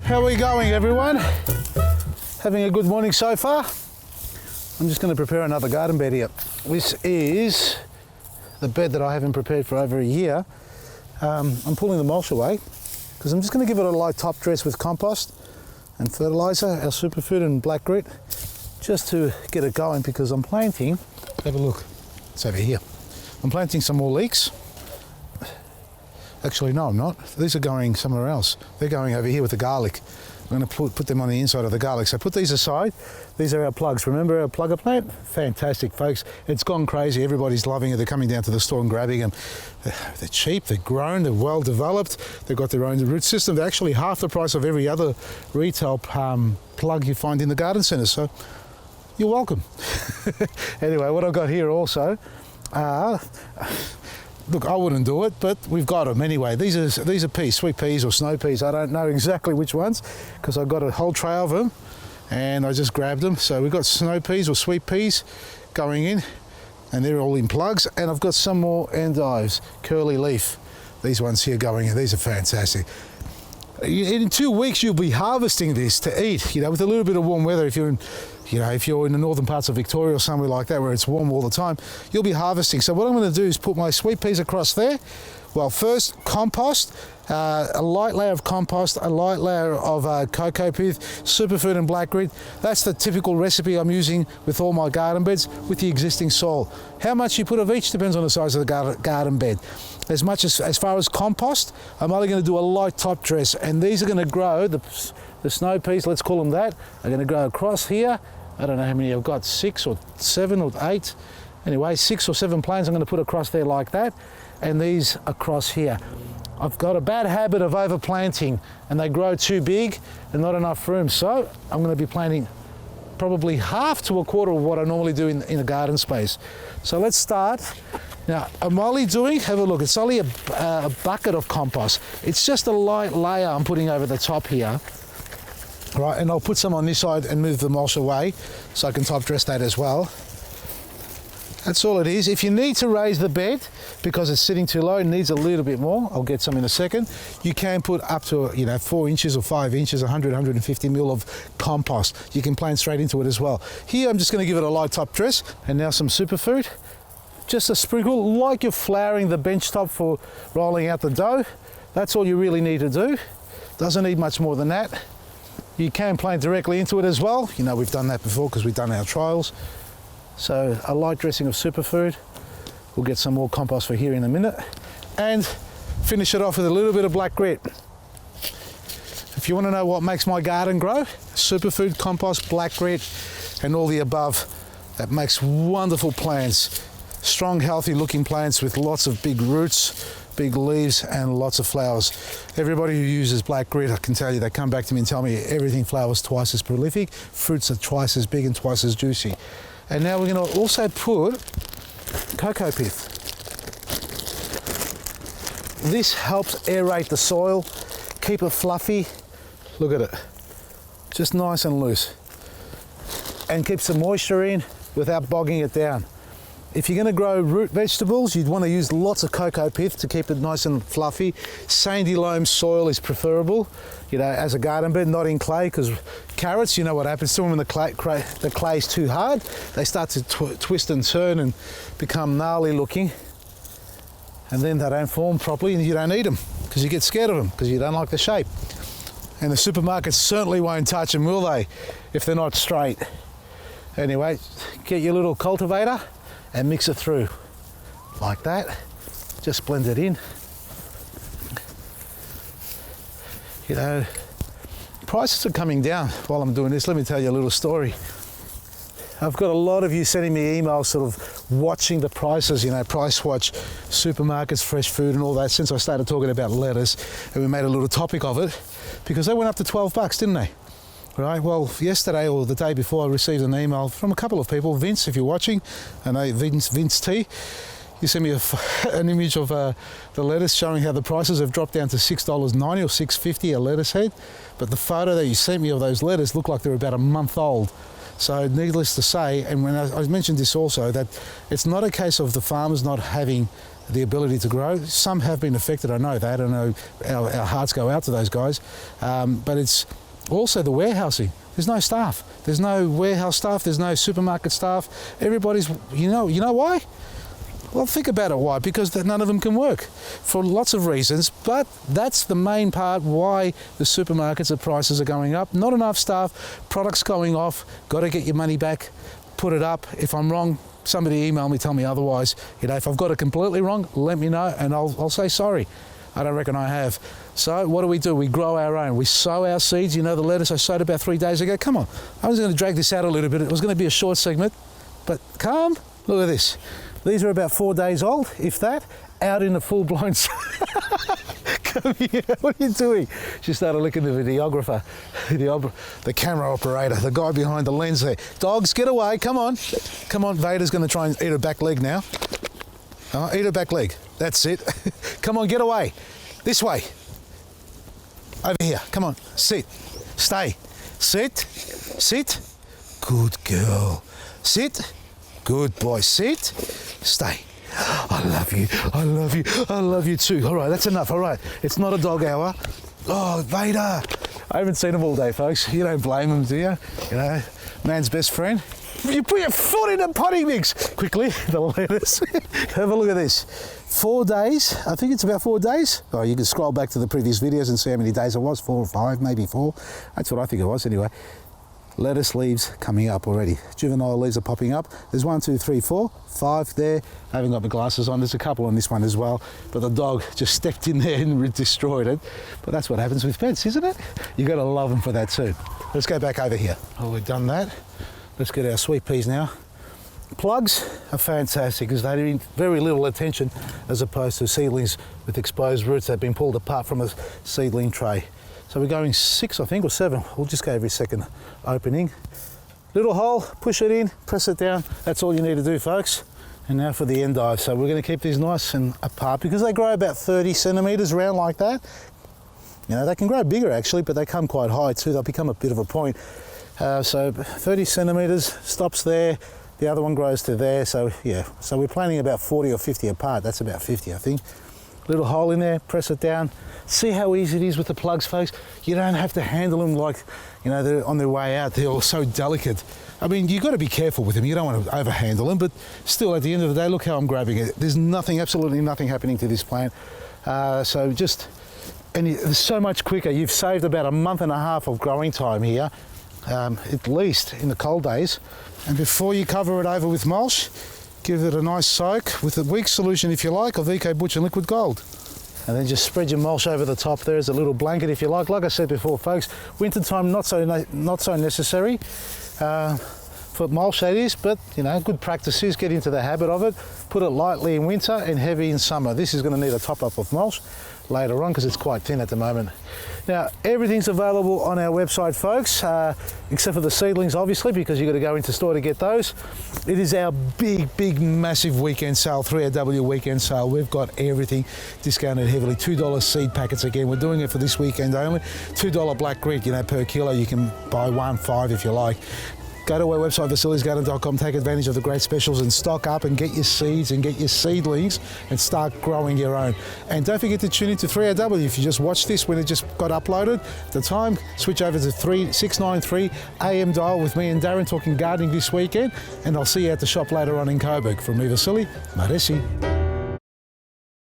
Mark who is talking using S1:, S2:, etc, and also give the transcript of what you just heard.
S1: How are we going, everyone? Having a good morning so far? I'm just going to prepare another garden bed here. This is the bed that I haven't prepared for over a year. I'm pulling the mulch away because I'm just going to give it a light top dress with compost and fertiliser, our superfood and black grit, just to get it going, because I'm planting, have a look, it's over here. I'm planting some more leeks. Actually, no, I'm not. These are going somewhere else. They're going over here with the garlic. I'm going to put them on the inside of the garlic. So put these aside. These are our plugs. Remember our plugger plant? Fantastic, folks. It's gone crazy. Everybody's loving it. They're coming down to the store and grabbing them. They're cheap, they're grown, they're well developed. They've got their own root system. They're actually half the price of every other retail plug you find in the garden centre. So you're welcome. Anyway, what I've got here also are... Look, I wouldn't do it, but we've got them anyway. These are peas, sweet peas or snow peas. I don't know exactly which ones because I've got a whole tray of them and I just grabbed them. So we've got snow peas or sweet peas going in, and they're all in plugs. And I've got some more endives, curly leaf. These ones here going in. These are fantastic. In 2 weeks you'll be harvesting this to eat, with a little bit of warm weather. If you're in the northern parts of Victoria or somewhere like that where it's warm all the time, you'll be harvesting. So what I'm going to do is put my sweet peas across there. Well, first compost, a light layer of compost, a light layer of cocoa pith, superfood and black grit. That's the typical recipe I'm using with all my garden beds with the existing soil. How much you put of each depends on the size of the garden bed. As far as compost, I'm only going to do a light top dress, and these are going to grow, the snow peas, let's call them that, are going to grow across here. I don't know how many I've got, 6 or 7 or 8. Anyway, 6 or 7 plants I'm going to put across there like that, and these across here. I've got a bad habit of overplanting, and they grow too big and not enough room. So I'm going to be planting probably half to a quarter of what I normally do in a garden space. So let's start. Now, I'm only doing, have a look, it's only a bucket of compost. It's just a light layer I'm putting over the top here. Right, and I'll put some on this side and move the mulch away so I can top dress that as well. That's all it is. If you need to raise the bed because it's sitting too low, it needs a little bit more, I'll get some in a second, you can put up to 4 inches or 5 inches, 150 mil of compost. You can plant straight into it as well. Here I'm just going to give it a light top dress, and now some superfood. Just a sprinkle, like you're flouring the bench top for rolling out the dough. That's all you really need to do. Doesn't need much more than that. You can plant directly into it as well. We've done that before because we've done our trials. So a light dressing of superfood. We'll get some more compost for here in a minute. And finish it off with a little bit of black grit. If you want to know what makes my garden grow, superfood, compost, black grit, and all the above, that makes wonderful plants. Strong, healthy looking plants with lots of big roots, big leaves, and lots of flowers. Everybody who uses black grit, I can tell you, they come back to me and tell me everything flowers twice as prolific, fruits are twice as big and twice as juicy. And now we're going to also put cocoa pith. This helps aerate the soil, keep it fluffy. Look at it, just nice and loose, and keeps the moisture in without bogging it down. If you're going to grow root vegetables, you'd want to use lots of cocoa pith to keep it nice and fluffy. Sandy loam soil is preferable, as a garden bed, not in clay, because carrots, you know what happens to them when the clay's too hard. They start to twist and turn and become gnarly looking, and then they don't form properly and you don't eat them because you get scared of them because you don't like the shape. And the supermarkets certainly won't touch them, will they, if they're not straight? Anyway, get your little cultivator and mix it through like that. Just blend it in. Prices are coming down while I'm doing this. Let me tell you a little story. I've got a lot of you sending me emails sort of watching the prices, price watch, supermarkets, fresh food and all that, since I started talking about lettuce, and we made a little topic of it because they went up to $12, didn't they? Right, well, yesterday or the day before I received an email from a couple of people. Vince, if you're watching, I know Vince T. You sent me an image of the lettuce showing how the prices have dropped down to $6.90 or $6.50 a lettuce head. But the photo that you sent me of those lettuce looked like they're about a month old. So needless to say, and when I mentioned this also, that it's not a case of the farmers not having the ability to grow. Some have been affected, I know that. I know our hearts go out to those guys. But it's also the warehousing. There's no staff. There's no warehouse staff. There's no supermarket staff. Everybody's, you know why? Well, think about it, why? Because none of them can work for lots of reasons, but that's the main part why the supermarkets, the prices are going up. Not enough staff, products going off, got to get your money back, put it up. If I'm wrong, somebody email me, tell me otherwise. If I've got it completely wrong, let me know and I'll say sorry. I don't reckon I have. So what do? We grow our own. We sow our seeds. The lettuce I sowed about 3 days ago. Come on, I was going to drag this out a little bit. It was going to be a short segment, but come, look at this. These are about 4 days old, if that, out in the full-blown Come here, what are you doing? She started licking the videographer, the camera operator, the guy behind the lens there. Dogs, get away, come on. Come on, Vader's going to try and eat her back leg now. Eat her back leg, that's it. Come on, get away. This way. Over here, come on, sit, stay. Sit, sit. Good girl. Sit. Good boy, sit, stay. I love you, I love you, I love you too. All right, that's enough, all right. It's not a dog hour. Oh, Vader. I haven't seen him all day, folks. You don't blame him, do you? Man's best friend. You put your foot in the potty mix. Quickly, the lettuce. Have a look at this. 4 days, I think it's about 4 days. Oh, you can scroll back to the previous videos and see how many days it was, 4 or 5, maybe 4. That's what I think it was anyway. Lettuce leaves coming up already. Juvenile leaves are popping up. There's 1, 2, 3, 4, 5 there. I haven't got my glasses on. There's a couple on this one as well. But the dog just stepped in there and destroyed it. But that's what happens with pets, isn't it? You got to love them for that too. Let's go back over here. Oh, we've done that. Let's get our sweet peas now. Plugs are fantastic because they need very little attention as opposed to seedlings with exposed roots that have been pulled apart from a seedling tray. So we're going 6, I think, or 7. We'll just go every second opening. Little hole, push it in, press it down. That's all you need to do, folks. And now for the endive. So we're going to keep these nice and apart because they grow about 30 centimetres around like that. They can grow bigger actually, but they come quite high too. They'll become a bit of a point. So 30 centimetres, stops there. The other one grows to there. So yeah, so we're planting about 40 or 50 apart. That's about 50, I think. Little hole in there, press it down. See how easy it is with the plugs, folks? You don't have to handle them like, they're on their way out. They're all so delicate. I mean, you've got to be careful with them. You don't want to overhandle them, but still at the end of the day, look how I'm grabbing it. There's nothing, absolutely nothing happening to this plant. And it's so much quicker. You've saved about 1.5 months of growing time here, at least in the cold days. And before you cover it over with mulch, give it a nice soak with a weak solution, if you like, of Eco Butch and Liquid Gold. And then just spread your mulch over the top there as a little blanket, if you like. Like I said before, folks, winter time not so necessary for mulch, that is. But good practice is get into the habit of it. Put it lightly in winter and heavy in summer. This is going to need a top up of mulch later on because it's quite thin at the moment. Now, everything's available on our website, folks, except for the seedlings, obviously, because you've got to go into store to get those. It is our big, massive weekend sale, 3AW weekend sale. We've got everything discounted heavily. $2 seed packets again. We're doing it for this weekend only. $2 black grit, per kilo. You can buy 1.5 if you like. Go to our website, Vasili'sGarden.com, take advantage of the great specials and stock up and get your seeds and get your seedlings and start growing your own. And don't forget to tune into 3AW. If you just watched this when it just got uploaded, at the time, switch over to 693 AM dial with me and Darren talking gardening this weekend. And I'll see you at the shop later on in Coburg. From me, Vasili, Maresi.